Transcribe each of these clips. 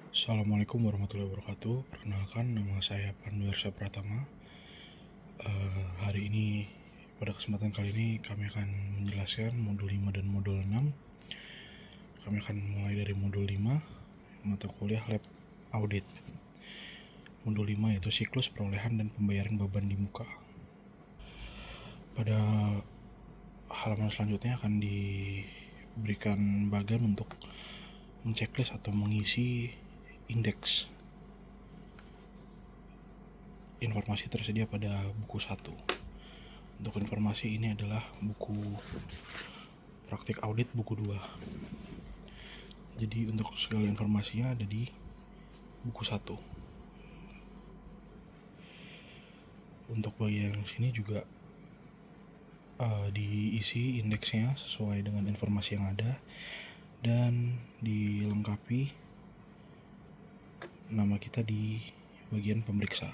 Assalamualaikum warahmatullahi wabarakatuh. Perkenalkan, nama saya Pandu Ersha Pratama. Hari ini, pada kesempatan kali ini, kami akan menjelaskan modul 5 dan modul 6. Kami akan mulai dari modul 5, mata kuliah lab audit. Modul 5 yaitu siklus perolehan dan pembayaran beban di muka. Pada halaman selanjutnya akan diberikan bagan untuk menceklis atau mengisi indeks. Informasi tersedia pada buku 1. Untuk informasi ini adalah buku praktik audit buku 2. Jadi untuk segala informasinya ada di buku 1. Untuk bagian sini juga diisi indeksnya sesuai dengan informasi yang ada dan dilengkapi nama kita di bagian pemeriksa.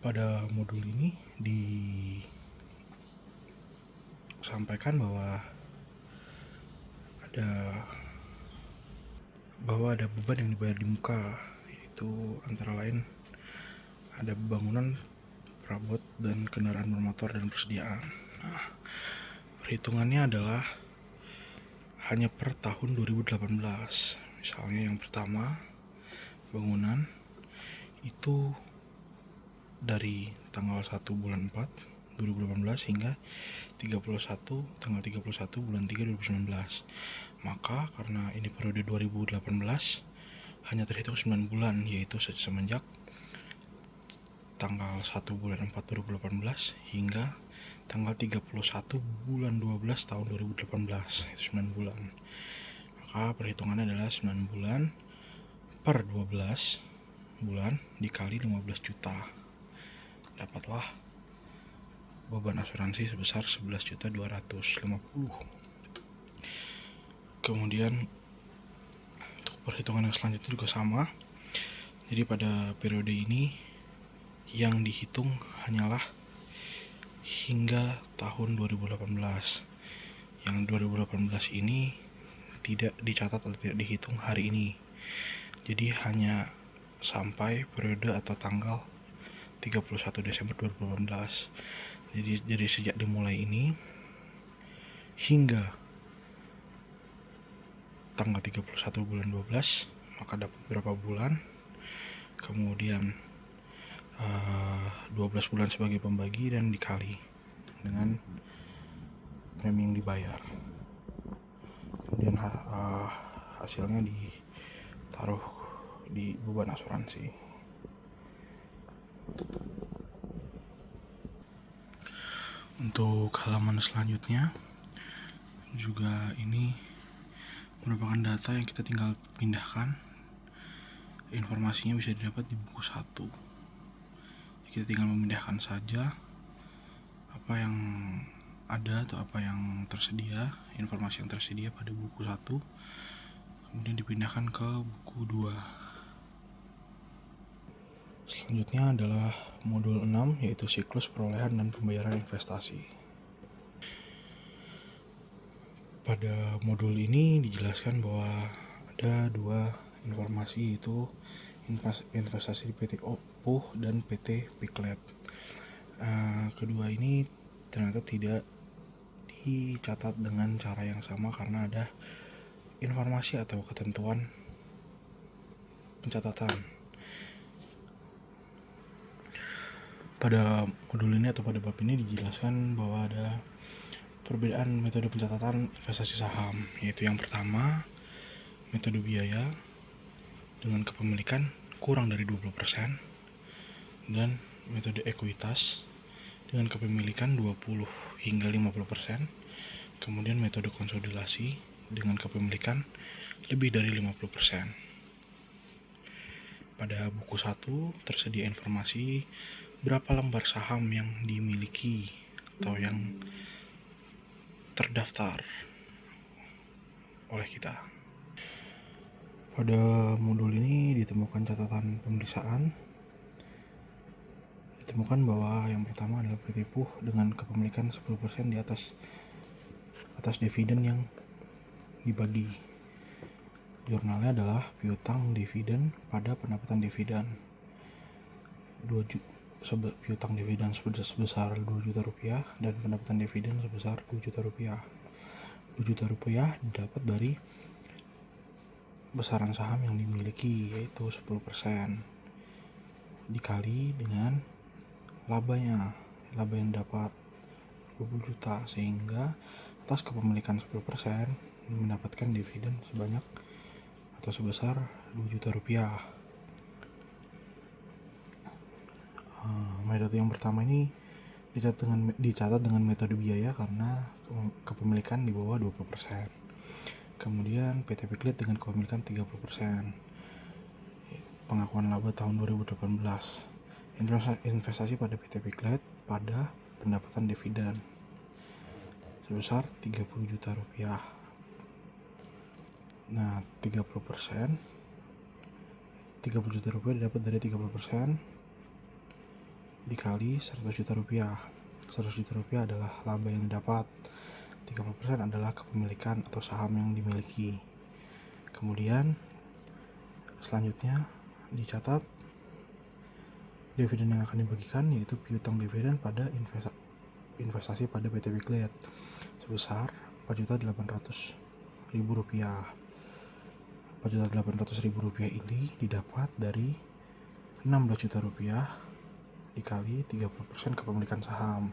Pada modul ini disampaikan bahwa ada beban yang dibayar di muka, yaitu antara lain ada bangunan, perabot, dan kendaraan bermotor dan persediaan. Nah, perhitungannya adalah hanya per tahun 2018. Misalnya yang pertama, bangunan itu dari tanggal 1 bulan 4 2018 hingga tanggal 31 bulan 3 2019. Maka karena ini periode 2018 hanya terhitung 9 bulan, yaitu semenjak tanggal 1 bulan 4 2018 hingga tanggal 31 bulan 12 tahun 2018, itu 9 bulan. Maka perhitungannya adalah 9 bulan per 12 bulan dikali 15 juta. Dapatlah beban asuransi sebesar 11.250.000. Kemudian untuk perhitungan yang selanjutnya juga sama. Jadi pada periode ini yang dihitung hanyalah hingga tahun 2018. Yang 2018 ini tidak dicatat atau tidak dihitung hari ini. Jadi hanya sampai periode atau tanggal 31 Desember 2018. Jadi sejak dimulai ini hingga tanggal 31 bulan 12, maka dapat berapa bulan. Kemudian 12 bulan sebagai pembagi dan dikali dengan premi yang dibayar. Kemudian hasilnya ditaruh di beban asuransi. Untuk halaman selanjutnya juga ini merupakan data yang kita tinggal pindahkan. Informasinya bisa didapat di buku 1. Kita tinggal memindahkan saja apa yang ada atau apa yang tersedia, informasi yang tersedia pada buku 1, kemudian dipindahkan ke buku 2. Selanjutnya adalah modul 6, yaitu siklus perolehan dan pembayaran investasi. Pada modul ini dijelaskan bahwa ada dua informasi, yaitu investasi di PT Puh dan PT Piklet. Kedua ini ternyata tidak dicatat dengan cara yang sama karena ada informasi atau ketentuan pencatatan. Pada modul ini atau pada bab ini dijelaskan bahwa ada perbedaan metode pencatatan investasi saham, yaitu yang pertama metode biaya dengan kepemilikan kurang dari 20% dan metode ekuitas dengan kepemilikan 20 hingga 50%, kemudian metode konsolidasi dengan kepemilikan lebih dari 50%. Pada buku 1 tersedia informasi berapa lembar saham yang dimiliki atau yang terdaftar oleh kita. Pada modul ini ditemukan catatan pemeriksaan. Ditemukan bahwa yang pertama adalah PT Puh dengan kepemilikan 10% di atas dividen yang dibagi. Jurnalnya adalah piutang dividen pada pendapatan dividen. Piutang dividen sebesar 2 juta rupiah dan pendapatan dividen sebesar 2 juta rupiah. 2 juta rupiah didapat dari besaran saham yang dimiliki, yaitu 10%, dikali dengan laba yang dapat 20 juta, sehingga atas kepemilikan 10% mendapatkan dividen sebanyak atau sebesar 2 juta rupiah. Metode yang pertama ini dicatat dengan metode biaya karena kepemilikan di bawah 20%. Kemudian PT Piklet dengan kepemilikan 30%. Pengakuan laba tahun 2018. Investasi pada PT Piklet pada pendapatan dividen sebesar 30 juta rupiah. Nah, 30% 30 juta rupiah didapat dari 30% dikali 100 juta rupiah. 100 juta rupiah adalah laba yang didapat. 30% adalah kepemilikan atau saham yang dimiliki. Kemudian selanjutnya dicatat dividen yang akan dibagikan, yaitu piutang dividen pada investasi pada PT Piklet sebesar Rp4.800.000. Rp4.800.000 ini didapat dari Rp16 juta dikali 30% kepemilikan saham.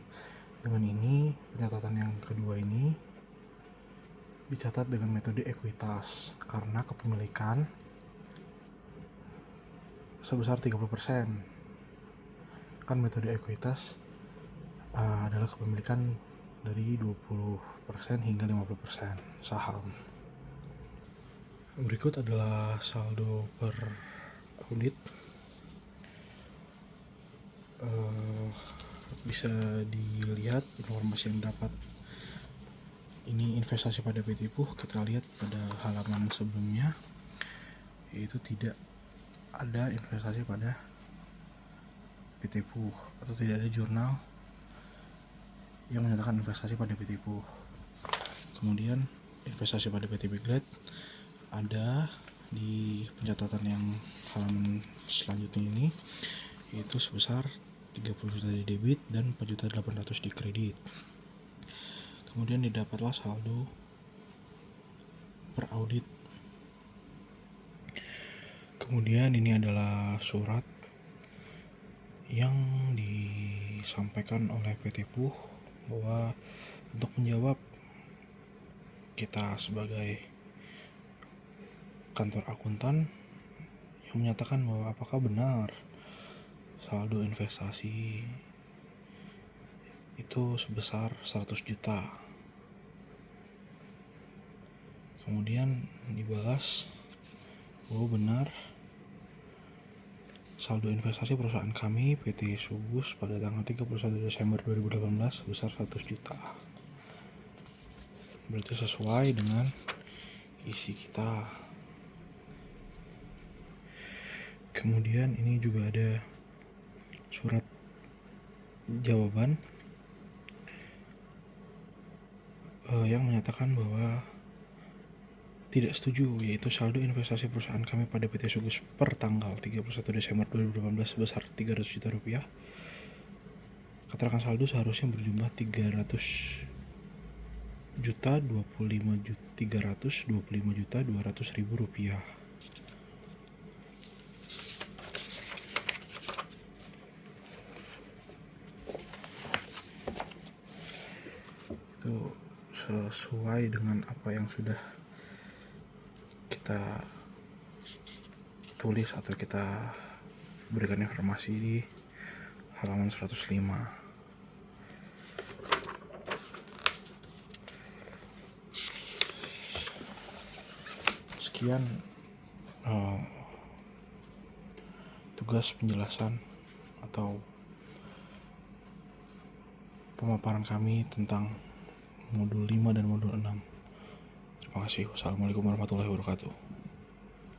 Dengan ini, pencatatan yang kedua ini dicatat dengan metode ekuitas karena kepemilikan sebesar 30%. Kan metode ekuitas adalah kepemilikan dari 20% hingga 50% saham. Berikut adalah saldo per audit. Bisa dilihat informasi yang dapat. Ini investasi pada PT PUH. Kita lihat pada halaman sebelumnya, yaitu tidak ada investasi pada PT PUH atau tidak ada jurnal yang menyatakan investasi pada PT PUH. Kemudian investasi pada PT Piklet ada di pencatatan yang halaman selanjutnya ini, yaitu sebesar 30 juta di debit dan 4.800.000 di kredit. Kemudian didapatlah saldo per audit. Kemudian ini adalah surat yang disampaikan oleh PT PUH bahwa untuk menjawab kita sebagai kantor akuntan yang menyatakan bahwa apakah benar saldo investasi itu sebesar 100 juta. Kemudian dibalas bahwa benar saldo investasi perusahaan kami PT Sugus pada tanggal 31 Desember 2018 sebesar 100 juta. Berarti sesuai dengan isi kita. Kemudian ini juga ada surat jawaban yang menyatakan bahwa tidak setuju, yaitu saldo investasi perusahaan kami pada PT Sugus per tanggal 31 Desember 2018 sebesar 300 juta rupiah. Keterangan saldo seharusnya berjumlah 325 juta 200.000 rupiah. Itu sesuai dengan apa yang sudah kita tulis atau kita berikan informasi di halaman 105. Sekian tugas penjelasan atau pemaparan kami tentang modul 5 dan modul 6. Terima kasih. Wassalamualaikum warahmatullahi wabarakatuh.